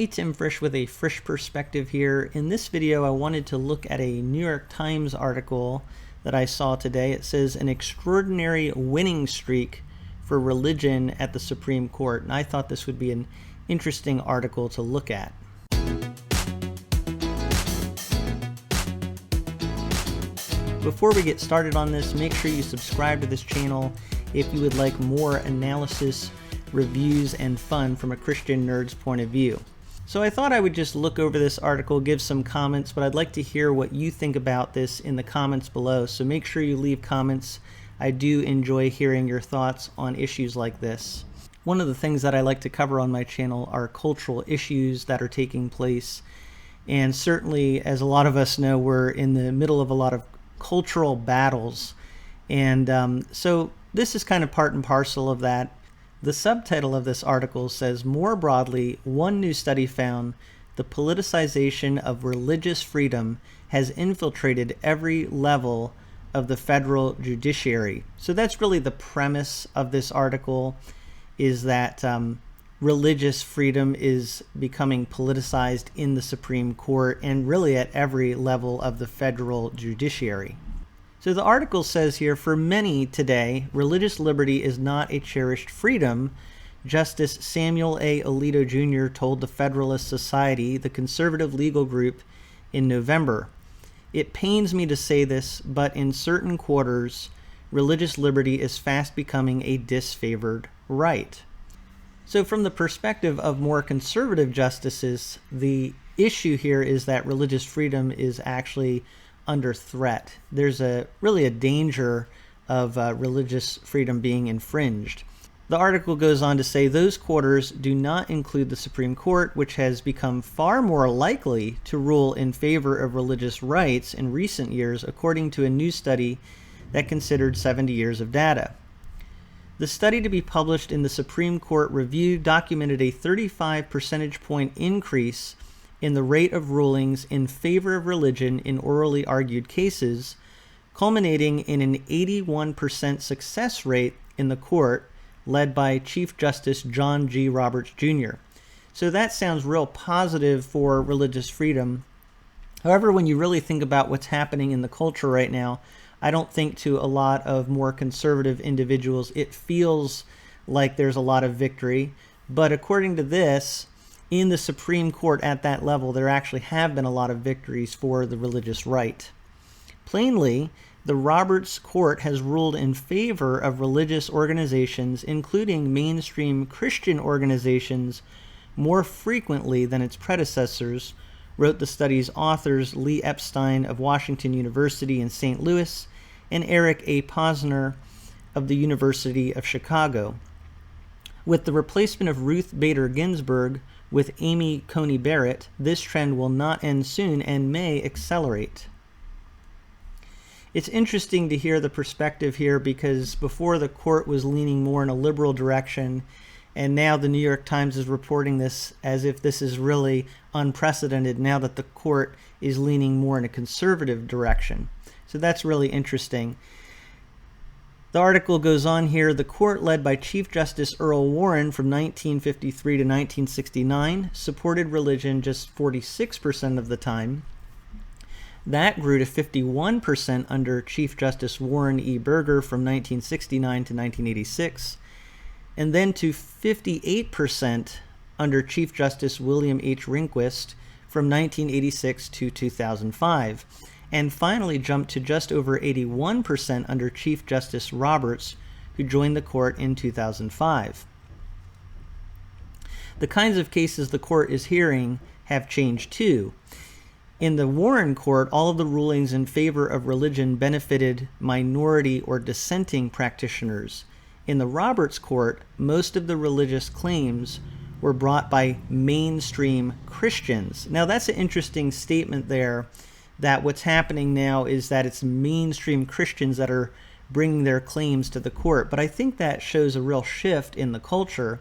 Hey, Tim Frisch with A Frisch Perspective here. In this video, I wanted to look at a New York Times article that I saw today. It says, an extraordinary winning streak for religion at the Supreme Court. And I thought this would be an interesting article to look at. Before we get started on this, make sure you subscribe to this channel if you would like more analysis, reviews, and fun from a Christian nerd's point of view. So I thought I would just look over this article, give some comments, but I'd like to hear what you think about this in the comments below. So make sure you leave comments. I do enjoy hearing your thoughts on issues like this. One of the things that I like to cover on my channel are cultural issues that are taking place. And certainly, as a lot of us know, we're in the middle of a lot of cultural battles. And so this is kind of part and parcel of that. The subtitle of this article says, more broadly, one new study found the politicization of religious freedom has infiltrated every level of the federal judiciary. So that's really the premise of this article, is that religious freedom is becoming politicized in the Supreme Court and really at every level of the federal judiciary. So the article says here, for many today, religious liberty is not a cherished freedom. Justice Samuel A. Alito Jr. told the Federalist Society, the conservative legal group, in November. It pains me to say this, but in certain quarters, religious liberty is fast becoming a disfavored right. So from the perspective of more conservative justices, the issue here is that religious freedom is actually under threat. There's really a danger of religious freedom being infringed. The article goes on to say those quarters do not include the Supreme Court, which has become far more likely to rule in favor of religious rights in recent years, according to a new study that considered 70 years of data. The study to be published in the Supreme Court Review documented a 35 percentage point increase in the rate of rulings in favor of religion in orally argued cases, culminating in an 81% success rate in the court, led by Chief Justice John G. Roberts, Jr. So that sounds real positive for religious freedom. However, when you really think about what's happening in the culture right now, I don't think to a lot of more conservative individuals it feels like there's a lot of victory. But according to this, in the Supreme Court at that level, there actually have been a lot of victories for the religious right. Plainly, the Roberts Court has ruled in favor of religious organizations, including mainstream Christian organizations, more frequently than its predecessors, wrote the study's authors Lee Epstein of Washington University in St. Louis and Eric A. Posner of the University of Chicago. With the replacement of Ruth Bader Ginsburg with Amy Coney Barrett, this trend will not end soon and may accelerate. It's interesting to hear the perspective here, because before the court was leaning more in a liberal direction, and now the New York Times is reporting this as if this is really unprecedented now that the court is leaning more in a conservative direction. So that's really interesting. The article goes on here, the court led by Chief Justice Earl Warren from 1953 to 1969 supported religion just 46% of the time. That grew to 51% under Chief Justice Warren E. Burger from 1969 to 1986, and then to 58% under Chief Justice William H. Rehnquist from 1986 to 2005. And finally jumped to just over 81% under Chief Justice Roberts, who joined the court in 2005. The kinds of cases the court is hearing have changed too. In the Warren Court, all of the rulings in favor of religion benefited minority or dissenting practitioners. In the Roberts Court, most of the religious claims were brought by mainstream Christians. Now that's an interesting statement there, that what's happening now is that it's mainstream Christians that are bringing their claims to the court. But I think that shows a real shift in the culture.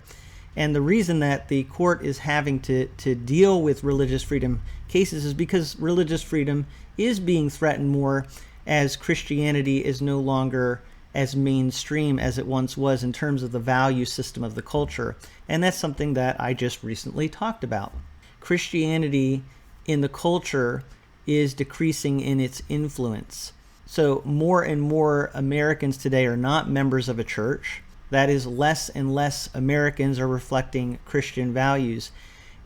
And the reason that the court is having to deal with religious freedom cases is because religious freedom is being threatened more as Christianity is no longer as mainstream as it once was in terms of the value system of the culture. And that's something that I just recently talked about. Christianity in the culture is decreasing in its influence. So more and more Americans today are not members of a church. That is, less and less Americans are reflecting Christian values.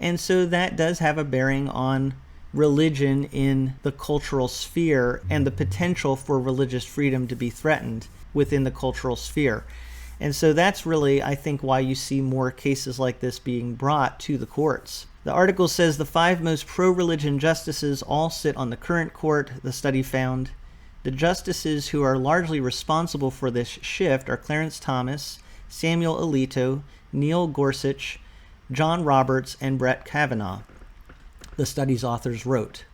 And so that does have a bearing on religion in the cultural sphere and the potential for religious freedom to be threatened within the cultural sphere. And so that's really, I think, why you see more cases like this being brought to the courts. The article says the 5 most pro-religion justices all sit on the current court, the study found. The justices who are largely responsible for this shift are Clarence Thomas, Samuel Alito, Neil Gorsuch, John Roberts, and Brett Kavanaugh, the study's authors wrote.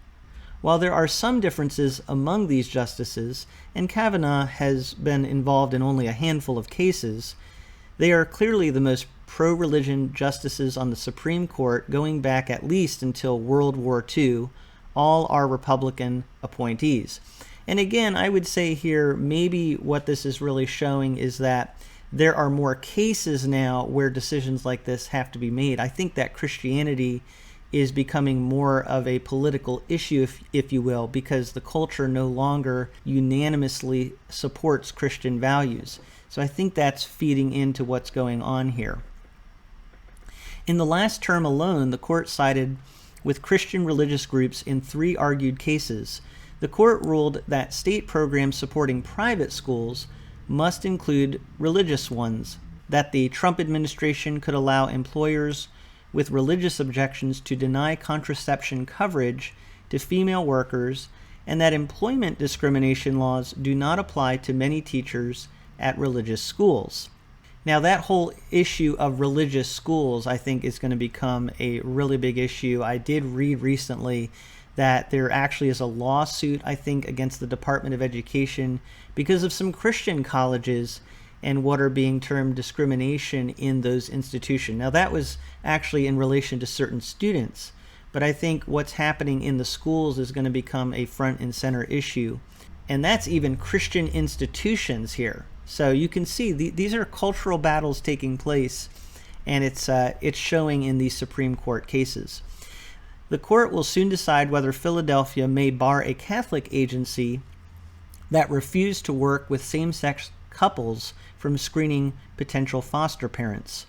While there are some differences among these justices, and Kavanaugh has been involved in only a handful of cases, they are clearly the most pro-religion justices on the Supreme Court going back at least until World War II. All are Republican appointees. And again, I would say here, maybe what this is really showing is that there are more cases now where decisions like this have to be made. I think that Christianity is becoming more of a political issue, if you will, because the culture no longer unanimously supports Christian values. So I think that's feeding into what's going on here. In the last term alone, the court sided with Christian religious groups in 3 argued cases. The court ruled that state programs supporting private schools must include religious ones, that the Trump administration could allow employers with religious objections to deny contraception coverage to female workers, and that employment discrimination laws do not apply to many teachers at religious schools. Now, that whole issue of religious schools, I think, is going to become a really big issue. I did read recently that there actually is a lawsuit, I think, against the Department of Education because of some Christian colleges and what are being termed discrimination in those institutions. Now, that was actually in relation to certain students, but I think what's happening in the schools is going to become a front and center issue. And that's even Christian institutions here. So you can see these are cultural battles taking place, and it's showing in these Supreme Court cases. The court will soon decide whether Philadelphia may bar a Catholic agency that refused to work with same-sex couples from screening potential foster parents.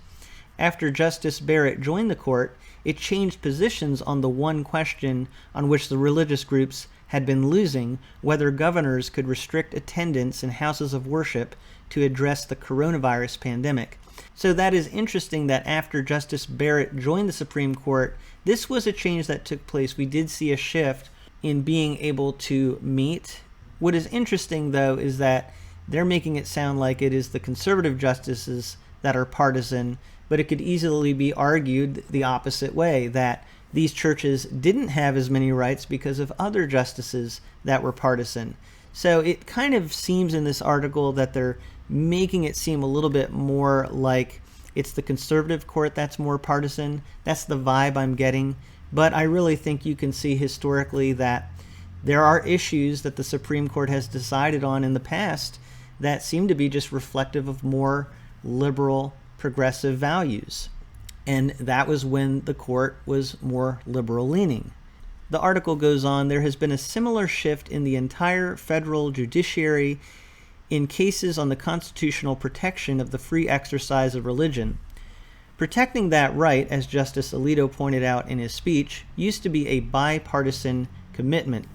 After Justice Barrett joined the court, it changed positions on the one question on which the religious groups had been losing, whether governors could restrict attendance in houses of worship to address the coronavirus pandemic. So that is interesting that after Justice Barrett joined the Supreme Court, this was a change that took place. We did see a shift in being able to meet. What is interesting, though, is that they're making it sound like it is the conservative justices that are partisan, but it could easily be argued the opposite way, that these churches didn't have as many rights because of other justices that were partisan. So it kind of seems in this article that they're making it seem a little bit more like it's the conservative court that's more partisan. That's the vibe I'm getting. But I really think you can see historically that there are issues that the Supreme Court has decided on in the past that seem to be just reflective of more liberal, progressive values. And that was when the court was more liberal leaning. The article goes on, there has been a similar shift in the entire federal judiciary in cases on the constitutional protection of the free exercise of religion. Protecting that right, as Justice Alito pointed out in his speech, used to be a bipartisan commitment.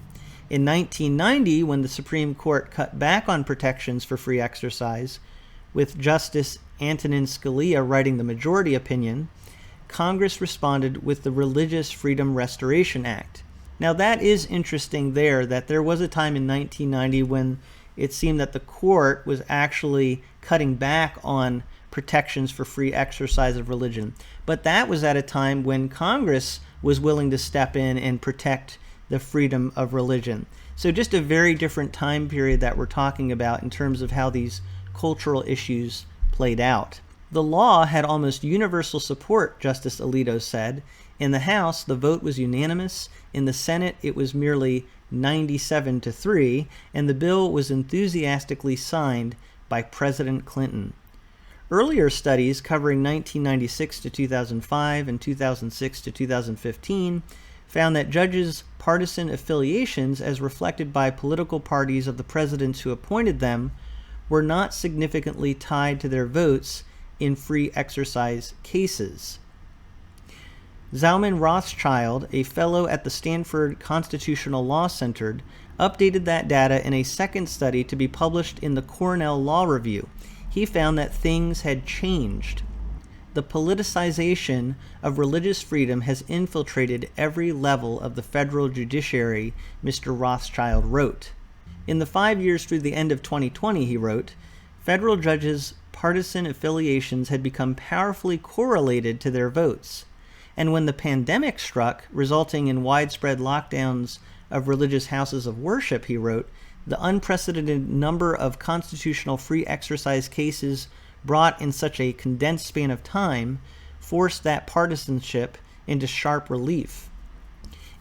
In 1990, when the Supreme Court cut back on protections for free exercise, with Justice Antonin Scalia writing the majority opinion, Congress responded with the Religious Freedom Restoration Act. Now that is interesting that there was a time in 1990 when it seemed that the court was actually cutting back on protections for free exercise of religion. But that was at a time when Congress was willing to step in and protect the freedom of religion. So just a very different time period that we're talking about in terms of how these cultural issues played out. The law had almost universal support, Justice Alito said. In the House, the vote was unanimous. In the Senate, it was merely 97-3, and the bill was enthusiastically signed by President Clinton. Earlier studies covering 1996 to 2005 and 2006 to 2015 found that judges' partisan affiliations, as reflected by political parties of the presidents who appointed them, were not significantly tied to their votes in free exercise cases. Zalman Rothschild, a fellow at the Stanford Constitutional Law Center, updated that data in a second study to be published in the Cornell Law Review. He found that things had changed. The politicization of religious freedom has infiltrated every level of the federal judiciary, Mr. Rothschild wrote. In the 5 years through the end of 2020, he wrote, federal judges' partisan affiliations had become powerfully correlated to their votes. And when the pandemic struck, resulting in widespread lockdowns of religious houses of worship, he wrote, the unprecedented number of constitutional free exercise cases brought in such a condensed span of time forced that partisanship into sharp relief.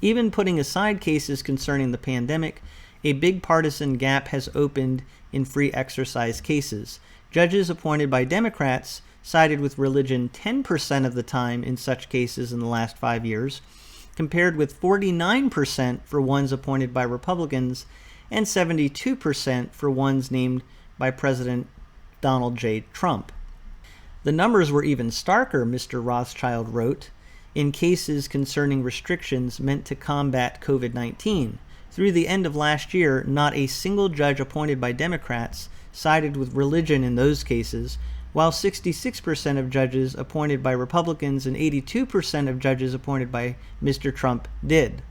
Even putting aside cases concerning the pandemic, a big partisan gap has opened in free exercise cases. Judges appointed by Democrats sided with religion 10% of the time in such cases in the last 5 years, compared with 49% for ones appointed by Republicans and 72% for ones named by President Donald J. Trump. The numbers were even starker, Mr. Rothschild wrote, in cases concerning restrictions meant to combat COVID-19. Through the end of last year, not a single judge appointed by Democrats sided with religion in those cases, while 66% of judges appointed by Republicans and 82% of judges appointed by Mr. Trump did.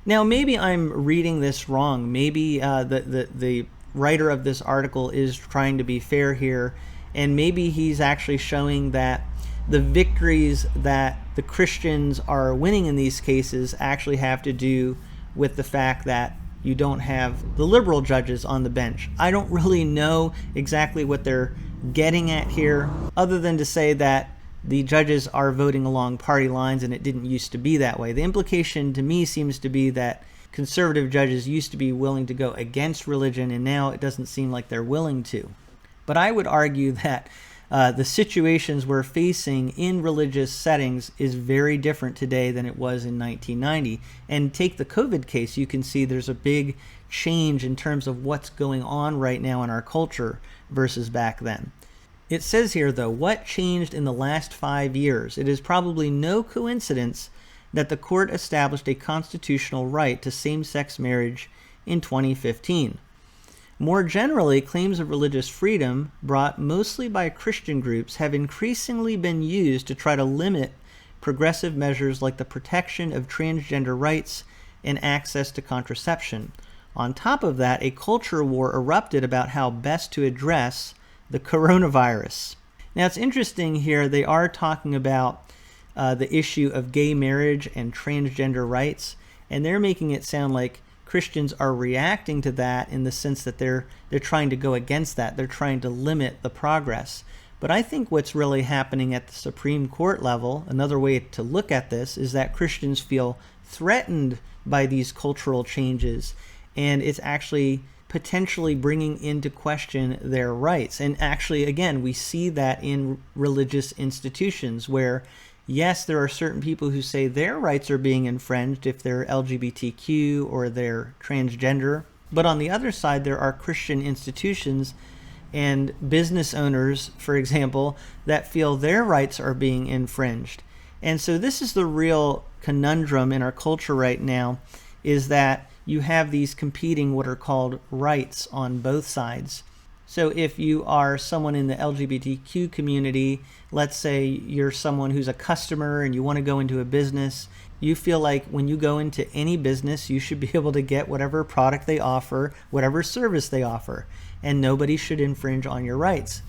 Now, maybe I'm reading this wrong. Maybe the writer of this article is trying to be fair here, and maybe he's actually showing that the victories that the Christians are winning in these cases actually have to do with the fact that you don't have the liberal judges on the bench. I don't really know exactly what they're getting at here, other than to say that the judges are voting along party lines and it didn't used to be that way. The implication to me seems to be that conservative judges used to be willing to go against religion, and now it doesn't seem like they're willing to. But I would argue that the situations we're facing in religious settings is very different today than it was in 1990. And take the COVID case, you can see there's a big change in terms of what's going on right now in our culture versus back then. It says here, though, what changed in the last 5 years? It is probably no coincidence that the court established a constitutional right to same-sex marriage in 2015. More generally, claims of religious freedom, brought mostly by Christian groups, have increasingly been used to try to limit progressive measures like the protection of transgender rights and access to contraception. On top of that, a culture war erupted about how best to address the coronavirus. Now, it's interesting here, they are talking about the issue of gay marriage and transgender rights, and they're making it sound like Christians are reacting to that in the sense that they're trying to go against that. They're trying to limit the progress. But I think what's really happening at the Supreme Court level, another way to look at this, is that Christians feel threatened by these cultural changes, and it's actually potentially bringing into question their rights. And actually, again, we see that in religious institutions where, yes, there are certain people who say their rights are being infringed if they're LGBTQ or they're transgender. But on the other side, there are Christian institutions and business owners, for example, that feel their rights are being infringed. And so this is the real conundrum in our culture right now, is that you have these competing what are called rights on both sides. So if you are someone in the LGBTQ community, let's say you're someone who's a customer and you want to go into a business, you feel like when you go into any business, you should be able to get whatever product they offer, whatever service they offer, and nobody should infringe on your rights.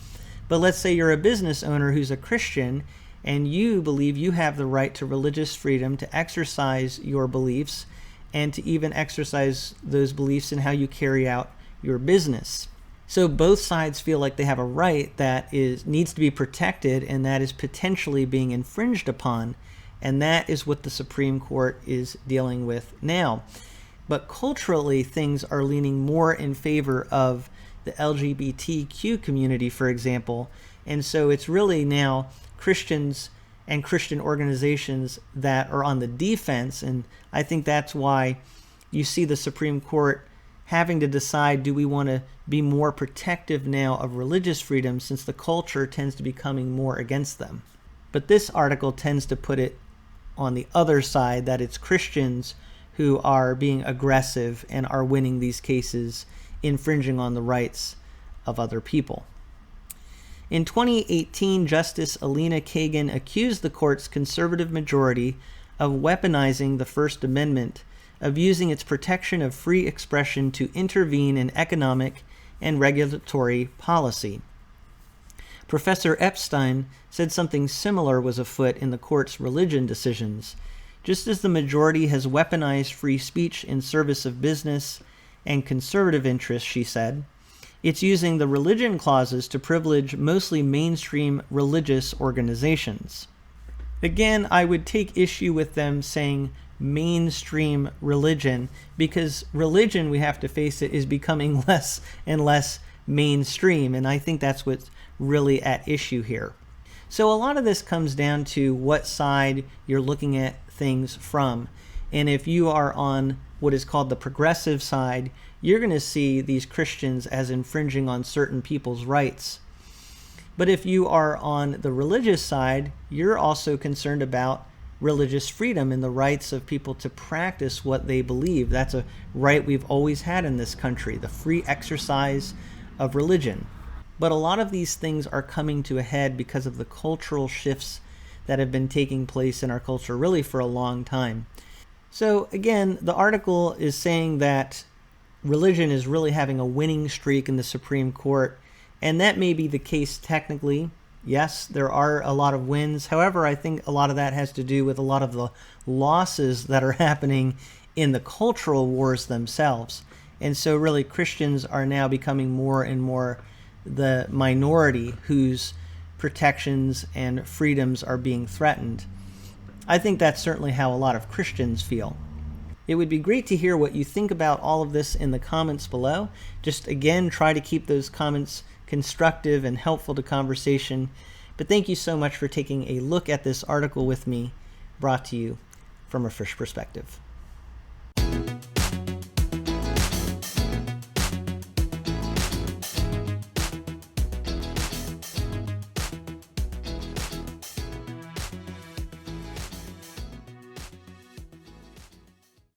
But let's say you're a business owner who's a Christian and you believe you have the right to religious freedom to exercise your beliefs and to even exercise those beliefs in how you carry out your business. So both sides feel like they have a right that needs to be protected, and that is potentially being infringed upon, and that is what the Supreme Court is dealing with now. But culturally, things are leaning more in favor of the LGBTQ community, for example, And so it's really now Christians and Christian organizations that are on the defense. And I think that's why you see the Supreme Court having to decide, do we want to be more protective now of religious freedom, since the culture tends to be coming more against them. But this article tends to put it on the other side, that it's Christians who are being aggressive and are winning these cases, infringing on the rights of other people. In 2018, Justice Elena Kagan accused the court's conservative majority of weaponizing the First Amendment, of using its protection of free expression to intervene in economic and regulatory policy. Professor Epstein said something similar was afoot in the court's religion decisions. Just as the majority has weaponized free speech in service of business and conservative interests, she said, it's using the religion clauses to privilege mostly mainstream religious organizations. Again, I would take issue with them saying mainstream religion, because religion, we have to face it, is becoming less and less mainstream, and I think that's what's really at issue here. So a lot of this comes down to what side you're looking at things from. And if you are on what is called the progressive side, you're going to see these Christians as infringing on certain people's rights. But if you are on the religious side, you're also concerned about religious freedom and the rights of people to practice what they believe. That's a right we've always had in this country, the free exercise of religion. But a lot of these things are coming to a head because of the cultural shifts that have been taking place in our culture really for a long time. So again, the article is saying that religion is really having a winning streak in the Supreme Court, and that may be the case technically. Yes, there are a lot of wins. However, I think a lot of that has to do with a lot of the losses that are happening in the cultural wars themselves. And so really Christians are now becoming more and more the minority whose protections and freedoms are being threatened. I think that's certainly how a lot of Christians feel. It would be great to hear what you think about all of this in the comments below. Just again, try to keep those comments constructive and helpful to conversation. But thank you so much for taking a look at this article with me, brought to you from A Frisch Perspective.